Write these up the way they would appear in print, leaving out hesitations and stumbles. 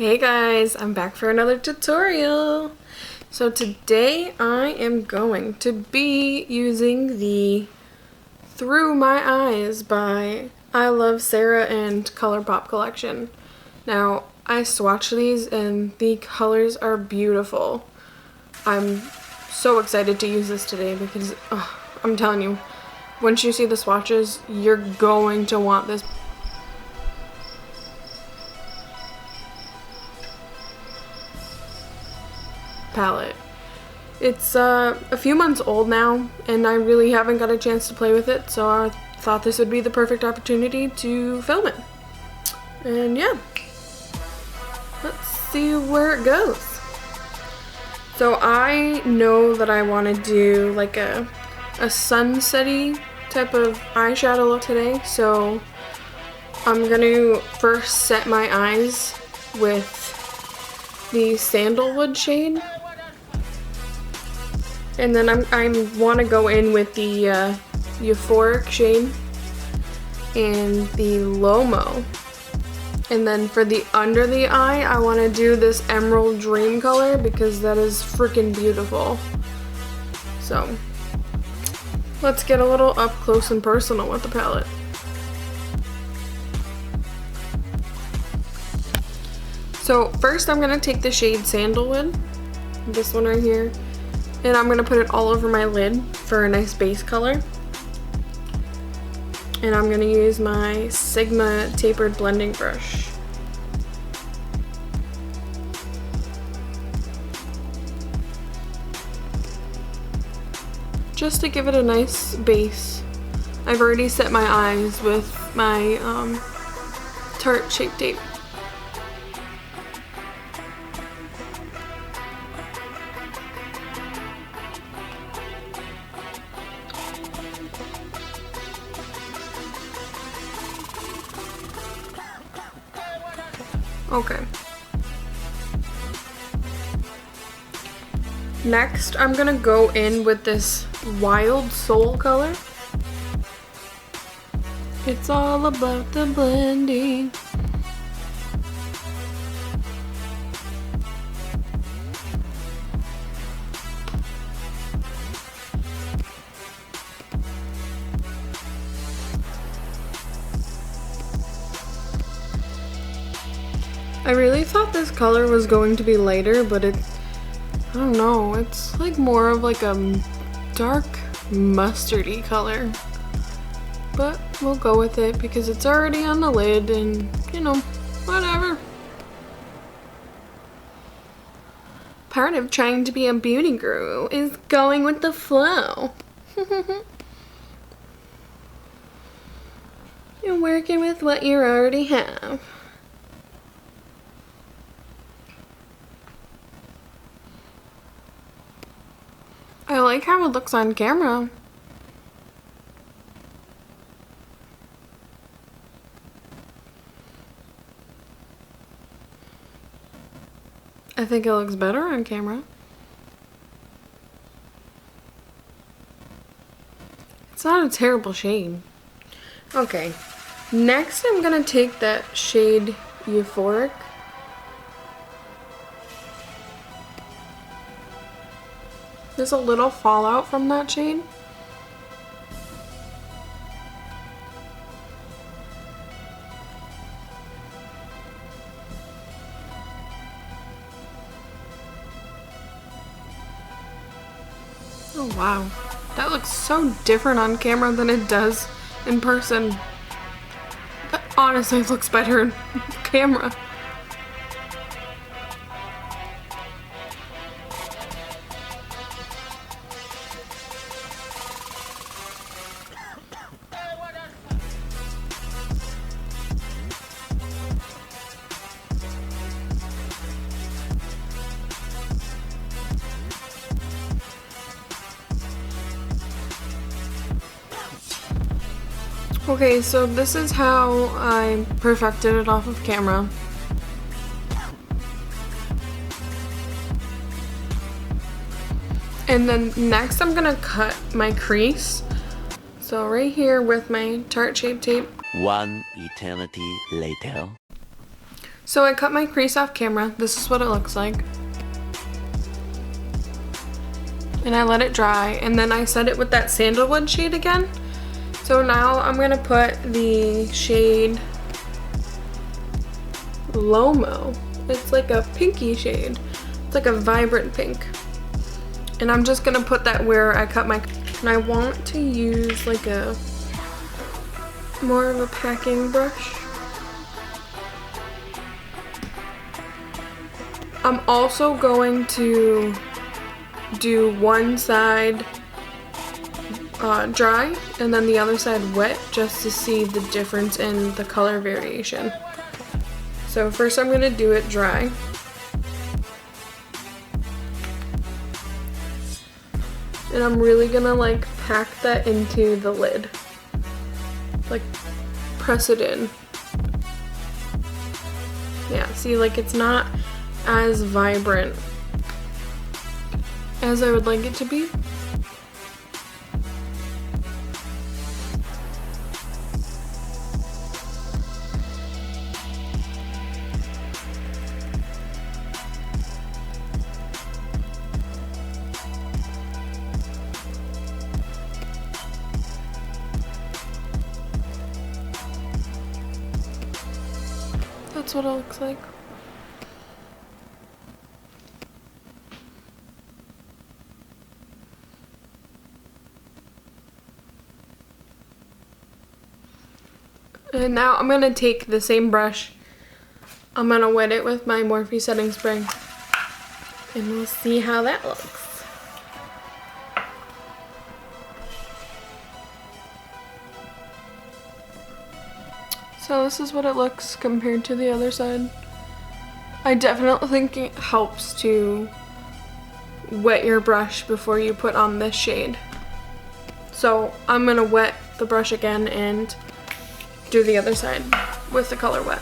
Hey guys, I'm back for another tutorial. So today I am going to be using the Through My Eyes by ILUVSARAHI and ColourPop collection. Now, I swatched these and the colors are beautiful. I'm so excited to use this today because I'm telling you, once you see the swatches, you're going to want this palette. It's a few months old now and I really haven't got a chance to play with it, so I thought this would be the perfect opportunity to film it. And yeah, let's see where it goes. So I know that I want to do like a sunset-y type of eyeshadow look today, so I'm gonna first set my eyes with the sandalwood shade. And then I want to go in with the euphoric shade and the Lomo. And then for the under the eye, I want to do this emerald dream color because that is freaking beautiful. So let's get a little up close and personal with the palette. So first I'm going to take the shade Sandalwood, this one right here, and I'm going to put it all over my lid for a nice base color. And I'm going to use my Sigma tapered blending brush. Just to give it a nice base. I've already set my eyes with my Tarte Shape Tape. Okay. Next, I'm gonna go in with this Wild Soul color. It's all about the blending. I really thought this color was going to be lighter, but I don't know, it's like more of like a dark mustardy color. But we'll go with it because it's already on the lid and, you know, whatever. Part of trying to be a beauty guru is going with the flow. You're working with what you already have. I like how it looks on camera. I think it looks better on camera. It's not a terrible shade. Okay, next I'm gonna take that shade Euphoric. There's a little fallout from that shade. Oh wow, that looks so different on camera than it does in person. That honestly looks better in camera. Okay, so this is how I perfected it off of camera. And then next I'm gonna cut my crease. So right here with my Tarte Shape Tape. One eternity later. So I cut my crease off camera. This is what it looks like. And I let it dry, and then I set it with that sandalwood shade again. So now I'm gonna put the shade Lomo. It's like a pinky shade. It's like a vibrant pink. And I'm just gonna put that where I cut my, and I want to use like a more of a packing brush. I'm also going to do one side dry and then the other side wet, just to see the difference in the color variation. So first I'm going to do it dry. And I'm really going to like pack that into the lid. Like press it in. Yeah, see, like it's not as vibrant as I would like it to be. That's what it looks like. And now I'm going to take the same brush, I'm going to wet it with my Morphe setting spray, and we'll see how that looks. So this is what it looks compared to the other side. I definitely think it helps to wet your brush before you put on this shade. So I'm going to wet the brush again and do the other side with the color wet.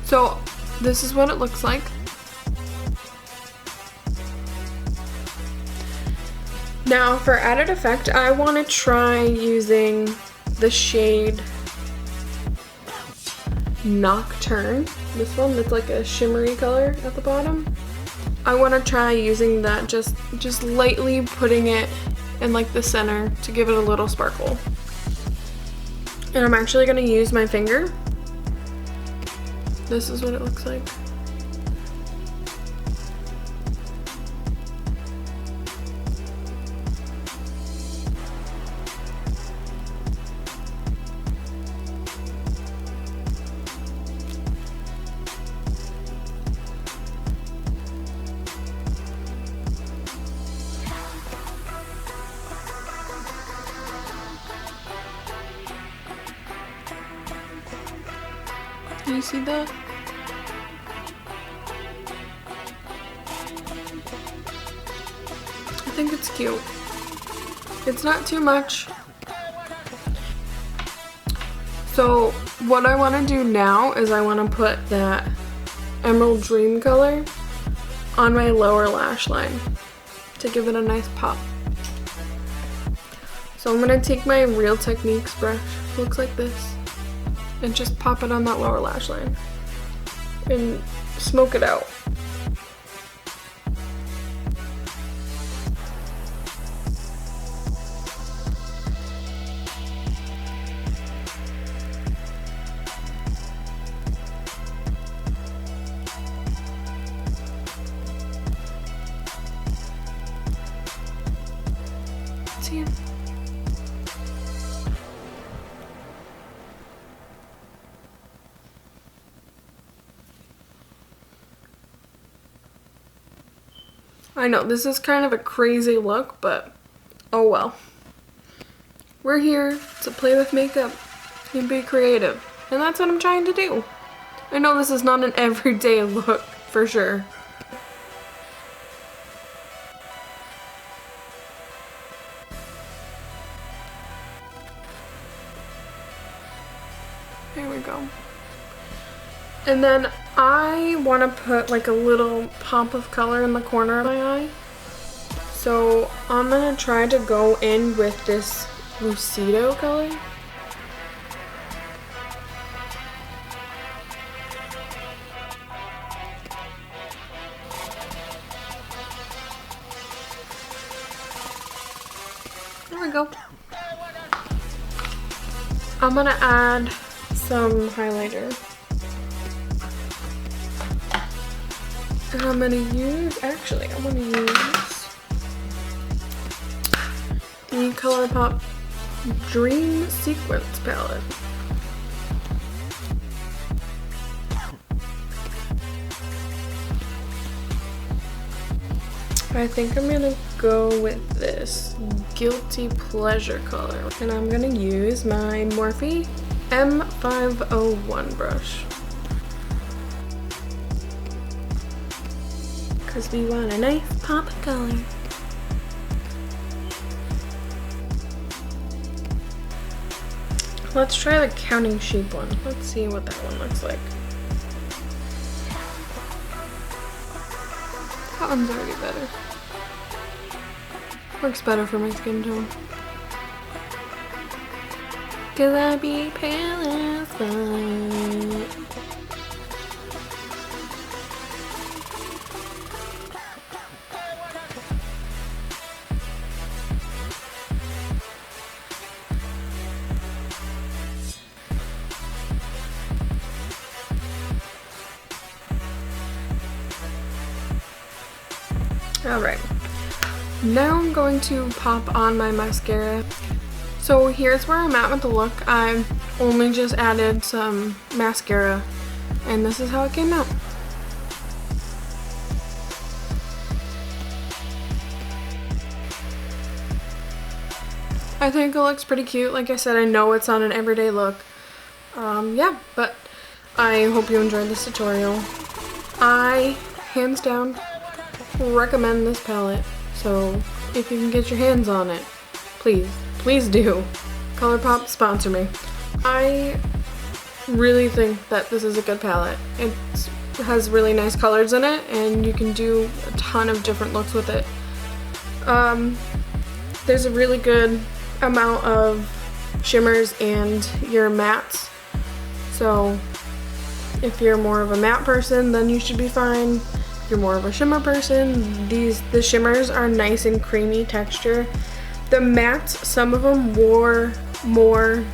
So this is what it looks like. Now for added effect, I want to try using the shade Nocturne. This one that's like a shimmery color at the bottom. I want to try using that, just lightly putting it in like the center to give it a little sparkle. And I'm actually going to use my finger. This is what it looks like. Do you see that? I think it's cute. It's not too much. So what I want to do now is I want to put that Emerald Dream color on my lower lash line to give it a nice pop. So I'm going to take my Real Techniques brush, looks like this, and just pop it on that lower lash line and smoke it out. See ya. I know, this is kind of a crazy look, but oh well. We're here to play with makeup and be creative, and that's what I'm trying to do. I know this is not an everyday look, for sure. Here we go. And then I want to put like a little pop of color in the corner of my eye. So I'm going to try to go in with this Lucido color. There we go. I'm going to add some highlighter. And I'm going to use, actually, I'm going to use the ColourPop Dream Sequence palette. I think I'm gonna go with this Guilty Pleasure color. And I'm gonna use my Morphe M501 brush. Because we want a nice pop of color. Let's try the counting sheep one. Let's see what that one looks like. That one's already better. Works better for my skin tone. Cause I be pale as fuck. Alright, now I'm going to pop on my mascara. So here's where I'm at with the look. I've only just added some mascara and this is how it came out. I think it looks pretty cute. Like I said, I know it's not an everyday look. Yeah, but I hope you enjoyed this tutorial. I, hands down, recommend this palette, so if you can get your hands on it, please do. ColourPop, sponsor me. I really think that this is a good palette. It has really nice colors in it and you can do a ton of different looks with it. There's a really good amount of shimmers and your mattes, so if you're more of a matte person then you should be fine. If you're more of a shimmer person, the shimmers are nice and creamy texture. The mattes, some of them were more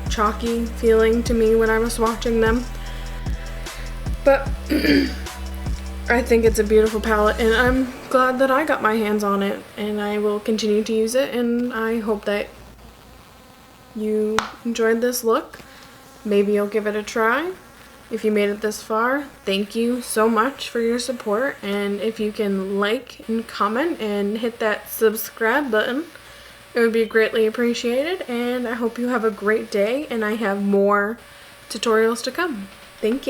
chalky feeling to me when I was swatching them. But I think it's a beautiful palette and I'm glad that I got my hands on it and I will continue to use it, and I hope that you enjoyed this look. Maybe you'll give it a try. If you made it this far, thank you so much for your support, and if you can like and comment and hit that subscribe button, it would be greatly appreciated, and I hope you have a great day and I have more tutorials to come. Thank you.